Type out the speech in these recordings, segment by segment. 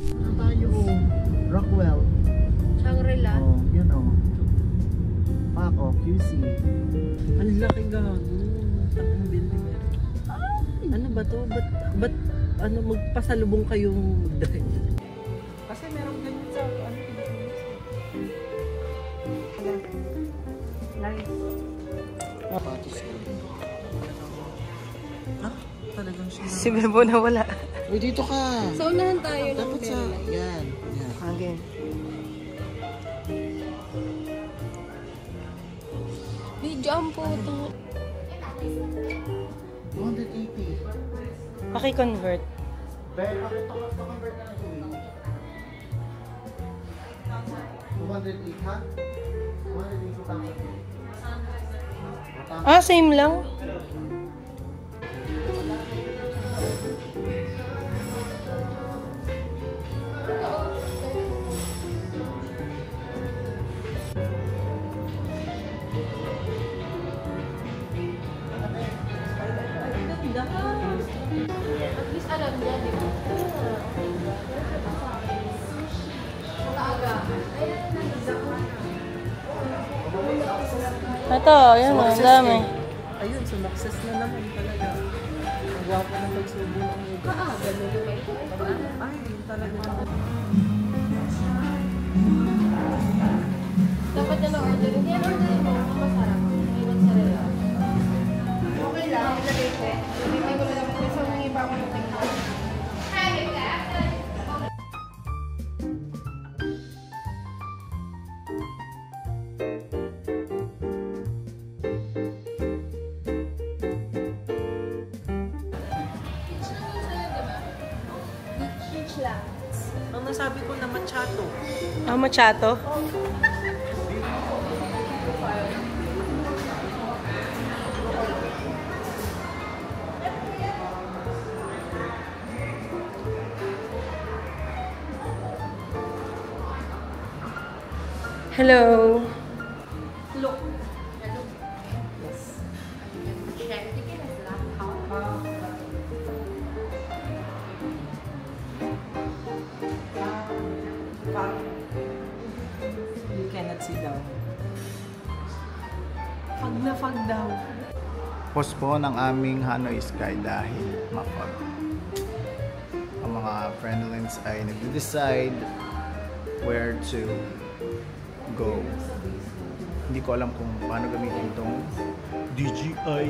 Ano tayo? Rockwell. Shangri-La. Oh, yun oh. Paco, QC. Ang laki gago. Ang building na. Ano ba to? Ba't ano magpasalubong kayong drive? Kasi meron ganyan sa ano talagang siya. Si Bebo na wala. Uy, dito ka. So, unahan tayo ng Dapat sa... Yan. Yan. again. Video ang puto. 280. Paki-convert. Pero bakit ito convert na ng 208 ha? 280,000. Ah, same lang. At least alam niya, di ba? Ito, yan o, ang dami. Ayun, sumakses na naman talaga. Ang gwapo ng pagsubo ng ugat. Ganun yung kayo. Ay, yun talaga naman. Dapat na na-order. Hindi yan order mo. Masarap. May mozzarella. Okay lang. Ilagay ko. Ilagay ko na lang. Kasi humingi pa ako ng tingnan. Ang nasabi ko na machato. Ah, machato? Hello. Look. Yes. You cannot sit down. Fag na fag daw. Postpone ang aming Hanoi Sky dahil mapag. Ang mga friendlings ay nag-decide where to go. Hindi ko alam kung paano gamitin itong DJI,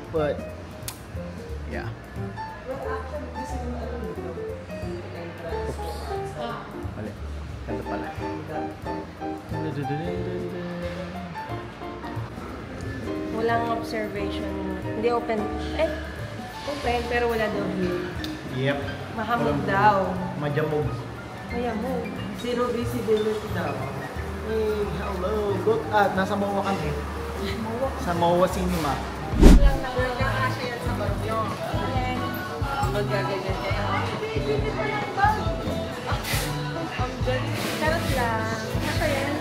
but yeah. Oops. Mali. Ganda pala. Walang observation. Hindi open. Eh, open pero wala daw view. Yep. Mahamog daw. Majamog. Mayamog. Zero visibility daw. Hey, hello. Good. Nasa MOA kami. Sa MOA Cinema. Nagkakasya yan sa baryo. Magaganyan kayo. Ang galing. Charot lang. Kasi yan.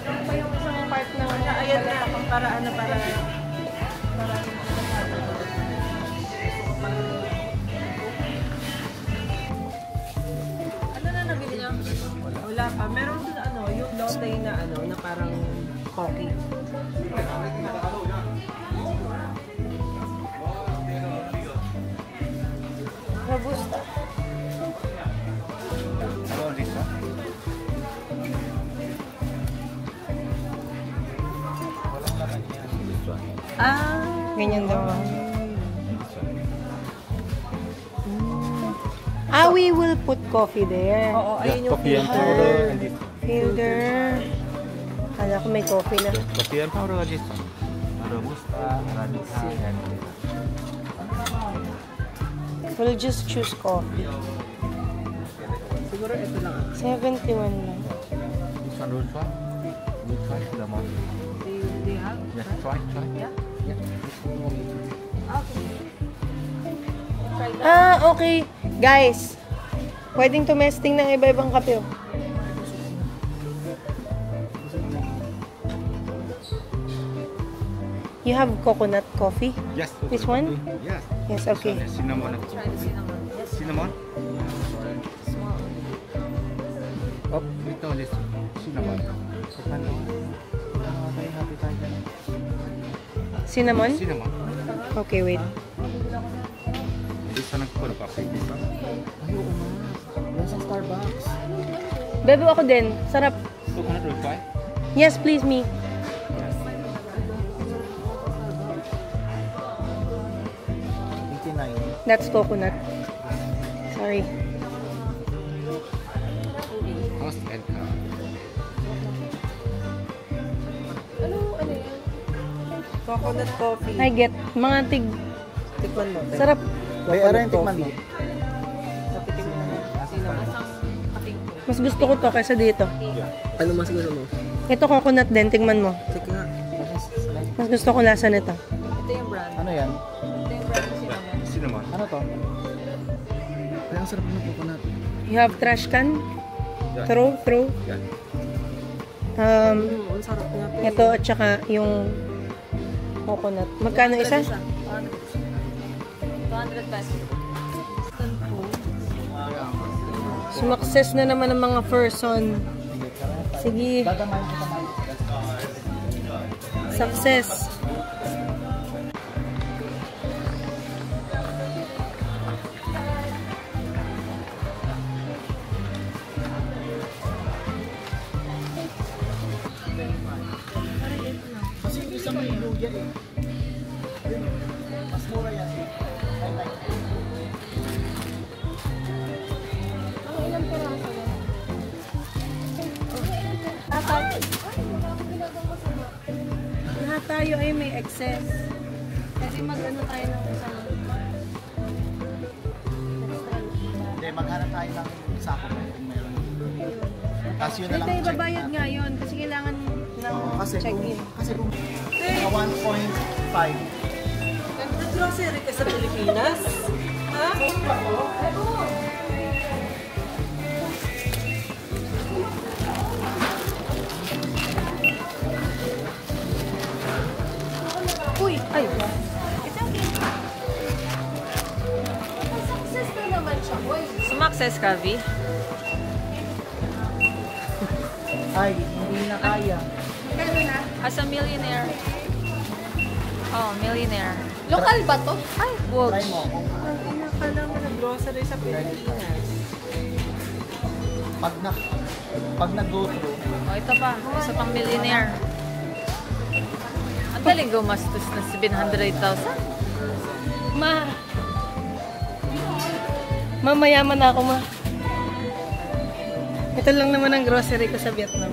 Ano pa yung isang part ng... Ayan na, para ano, para... Ano na nabili niya? Wala pa. Meron din ano, yung latte na ano, na parang coffee. Robusta. Hello, Lisa. Walang laman yan. This one. Ah! Ganyan daw. Ah, we will put coffee there. Oo, ayun yung Coffee and filter. powder. And this Filter. Kala ko may coffee na. coffee and powder and this one. Robusta, Arabica, and We'll just choose coffee. Siguro ito lang. 71 lang. this one, which one? Which one? Lemon. They have? Yes, try. Yeah? Yeah. Okay. Ah, okay. Guys, pwedeng tumesting ng iba-ibang kape. Oh. You have coconut coffee? Yes. This one? Yes. Yes, okay. Cinnamon. Try the cinnamon. Yes. Cinnamon? Small. Oh, ito ulit. Cinnamon. Ano? Ano tayo? Happy tayo dyan. Cinnamon? Cinnamon. Okay, wait. Hindi sa nagpuro ka. Pwede ba? Ay, oo nga. Yan sa Starbucks. Bebo ako din. Sarap. 200 reply? Yes, please, me. Yes. 89. That's coconut. Sorry. Host and Ano yan? Coconut coffee. I get. Mga tig. Tikman mo. Sarap. May aray, tikman mo. Mas gusto ko to kaysa dito. Ano mas gusto mo? Ito coconut din. Tingnan mo. Sige nga. Mas gusto ko lasa nito. Ito yung brand. Ano yan? Ito yung brand ng cinnamon. cinnamon. Ano to? Kaya ang sarap ng coconut. You have trash can? Yeah. Throw. Yeah. Um, Ang sarap nga. ito at saka yung coconut. Magkano isa? 200 pesos. Sumakses na naman ang mga person. Sige. Dadamayin kita man. Success. Kasi yung isang may luya eh. Mas mura yan. I like it. Ang ilang peraso yan? Lahat tayo ay may excess. Kasi mag-ano tayo ng isang Hindi, maghanap tayo ng sako kung meron. Tapos yun na lang tayo check babayad natin. nga yun kasi kailangan ng Oo, kasi check-in. kasi kung 1.5. Nag-grocery ka sa Pilipinas? Ha? Uy! Ay! It's okay. Success na naman siya, boy. Sumakses ka, V? Ay, hindi na kaya. As a millionaire. Oh, millionaire. Lokal ba to? Ay, Try Wogs. mo. Kung Akala mo nag-grocery sa Pilipinas. pag nag-go through, Oh, ito pa. Isa pang millionaire. Ang galing gumastos na 700,000. Mamayaman na ako, ma. Ito lang naman ang grocery ko sa Vietnam.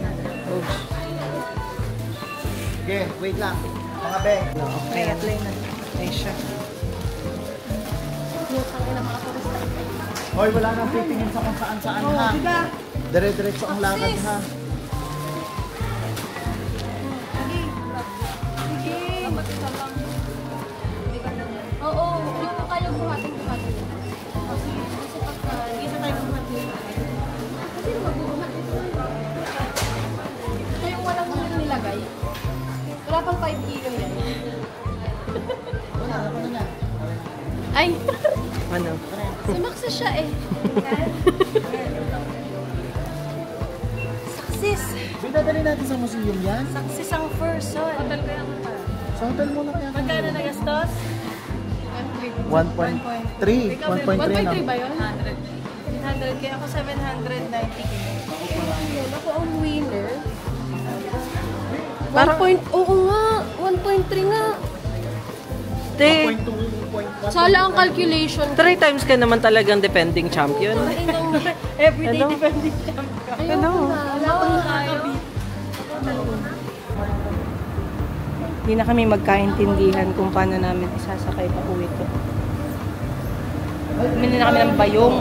okay, wait lang. Mga be. Okay, atlay na. Ay siya. Hoy, wala nang titingin sa kung saan-saan ha. Dire-diretso ang lakad ha. Oo, dito kayo buhatin. Kasi pagka hindi na tayo buhatin. Kasi magbubuhatin. Ito yung walang nilagay. Wala pang 5 kilo yan. Ay, Ano? si Max na siya eh. Success! Dadali natin sa museum yan. Success ang person. Hotel ko yung Sa hotel muna kaya. Magkano nagastos? 1.3. 1.3 1.3 ba yun? 100. 100 kaya ako 790 Yun, ako ang winner. Parang- Oo nga, 1.3 nga. Te, 1.2. Sala ang calculation. 3 times ka naman talagang defending champion. Everyday Hello? defending champion. Ayoko na. Wala pang nakakabit. Hindi na kami magkaintindihan kung paano namin isasakay pa uwi ito. Bumili na kami ng bayong.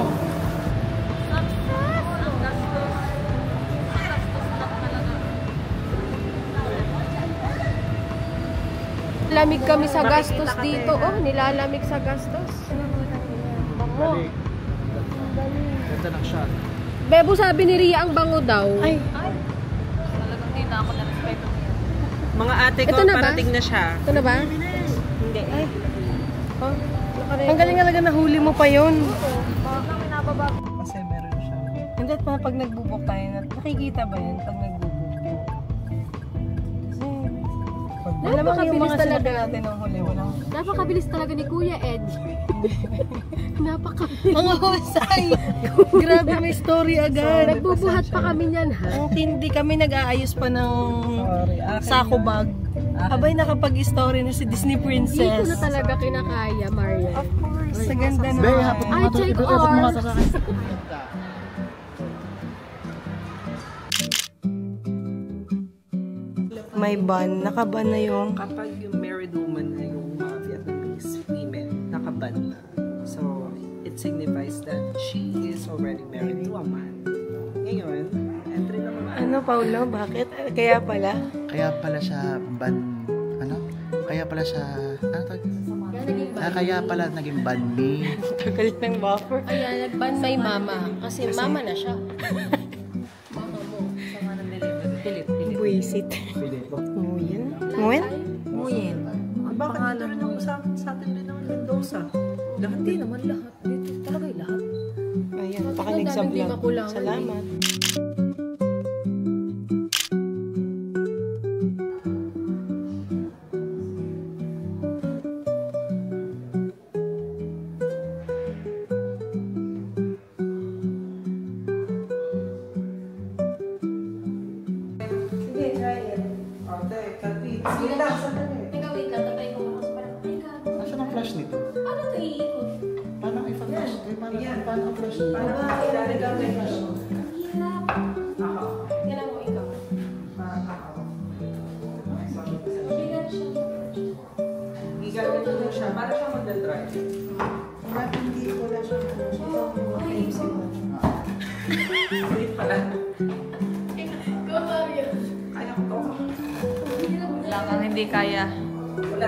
Lamig kami sa gastos dito. Oh, nilalamig sa gastos. Balik. Ganda ng shot. Bebo, sabi ni Ria ang bango daw. Ay, Talagang di na ako na-respect. Mga ate ko, Ito na ba? parating na siya. Ito na ba? Hindi. ay. Oh, Ang galing talaga nahuli mo pa yun. Kasi meron siya. Hindi, Sulat pa pag nagbubok tayo, nakikita ba yan pag nagbubok? Kasi, alam mo yung mga sinabi natin ng huli, walang... Napakabilis talaga ni Kuya Ed. Napakabilis. Ang husay! Grabe, may story agad. Nagbubuhat pa kami niyan, ha? Ang tindi kami nag-aayos pa ng sako bag. Abay, nakapag-story na si Disney Hindi ko Princess. na talaga kinakaya, Maria. Of course, sa ganda na. Be, hapon mo I nga to. take Ikot mo nga ours. to sa akin. May ban, nakaban na yung... Kapag yung married woman na yung mga Vietnamese women, nakaban na. So, it signifies that she is already married to a man. Ngayon, entry na mga Ano, Paulo? Bakit? Kaya pala? Kaya pala siya ano? Kaya pala siya, ano tawag? Kaya pala naging banmi. Tagal ng buffer. Ayan, nagban may mama. Kasi mama na siya. Mama mo. Buisit. Nguyen? Nguyen? Nguyen. bakit dito rin ako sa atin din naman Mendoza? Lahat Hindi naman lahat. Dito talaga lahat. Ayan, pakinig sa vlog. Salamat. Ate, kapit. Sige lang, sandali. Teka, wait lang. Tatay ko ako. Parang, ay, gago. Nasaan ang flash nito? Paano ito iikot? Paano i-flash? Paano ang flash? Paano ba ilalagay mo yung flash mo? Ang hirap. Ako. Kailan mo ikaw? Ako. Bigat siya. Gigamit ko lang siya para siya mag-drive. Hindi ko na siya. Ay, ibig mo. Hindi pala. Go, Mario. Kaya ko to. Wala kang hindi kaya. Wala.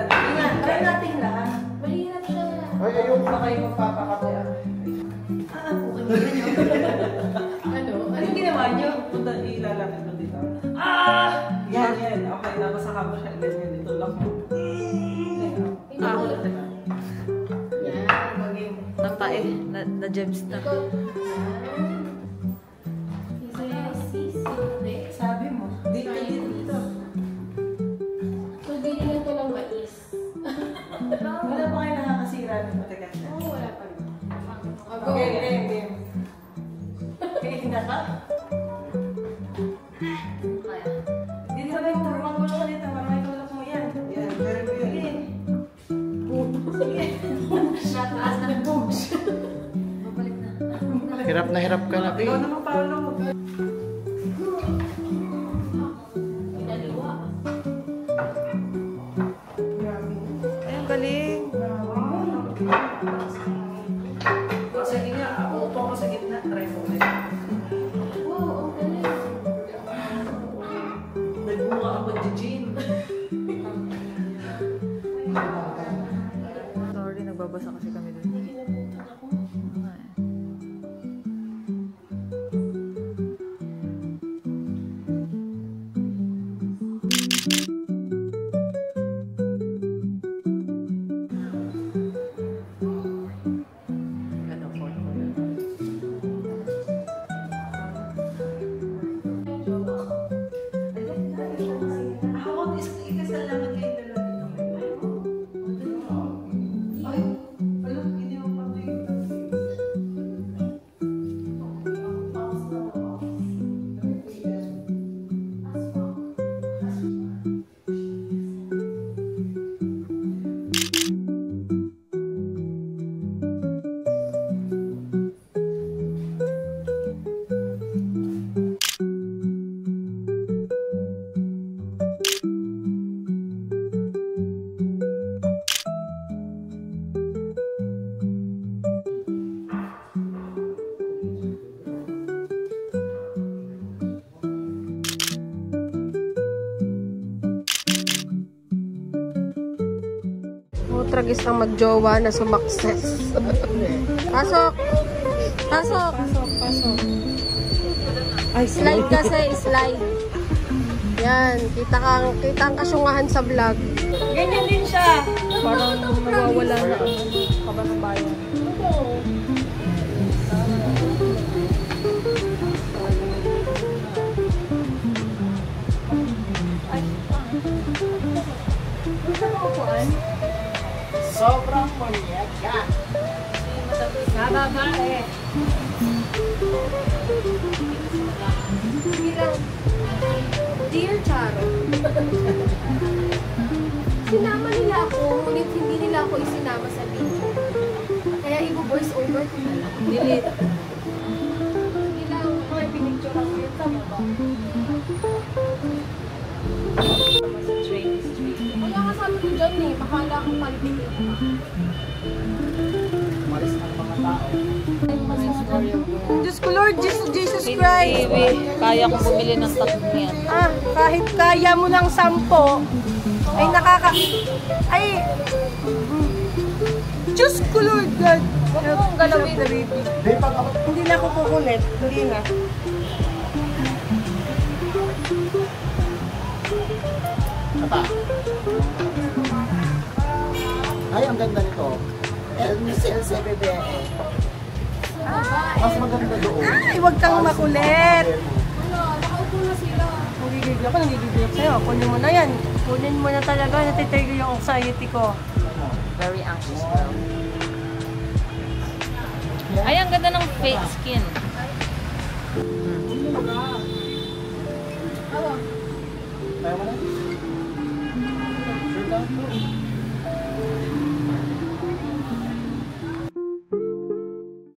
Try natin lahat. Mahirap siya. Ay, ayoko na kayo magpapakate. Ano? Anong ginawa niyo? Punta ilalapit mo dito. Yan, yan. Okay, nabasaka mo siya. Ganyan, dito lang. Yan. Natae. Na-gems na. Ikaw. Sisi. Sabi mo. Dito, dito. Kung binigyan ko ng mais. Wala pa kayo nakakasira nito. Teka. Oo, wala pa. Go. Okay. Kaya na ka? Hindi na ba yung turuan ko lang ulit. Marami tulak mo yan. Yan, meron ko Sige. yan. Sige. Nataas na boobs. Babalik na. Hirap na hirap ka na, Pi. Ikaw naman, Paolo. Pinaliwa. Ay, ang galing. Sige nga, upo ko sa gitna. Try mo ulit. Wow, ang galing. Nagbunga ako mag-gym. Sorry, nagbabasa kasi kami dun. Ano po? Ako, ikasal naman kayo dalawa dito. Ay, alam, hindi mo pa Tragis ang magjowa na sumakses. Pasok! Pasok! Ay, Slide kasi, slide. Yan, kita ang kasyungahan sa vlog. ganyan din siya. Parang nawawala na ang kaba ng bayan. Bilang, Dear Charo, sinama nila ako, ngunit hindi nila ako isinama sa video. Kaya i-voice over ko na lang. Delete. Hindi lang ako may pinicture ako yun. Tama ba? Wala ka sabi ko dyan eh. Bakala akong malipitin ka. Diyos ko Lord, Jesus Christ. Kaya kong bumili ng tatlong yan. Kahit kaya mo ng 10, ay ay, Diyos ko Lord God. Huwag mong galawin. Hindi na ako kukulit. Hindi na. Ay, ang ganda nito. LCBB. Mas maganda doon. Ay, huwag kang makulit. Ano, nakaupo na sila. Nagigigil ako, nagigigil sa'yo. Kunin mo na yan. Kunin mo na talaga. Natitigil yung anxiety ko. Very anxious girl. Ay, ang ganda ng fake skin. Ayaw mo na?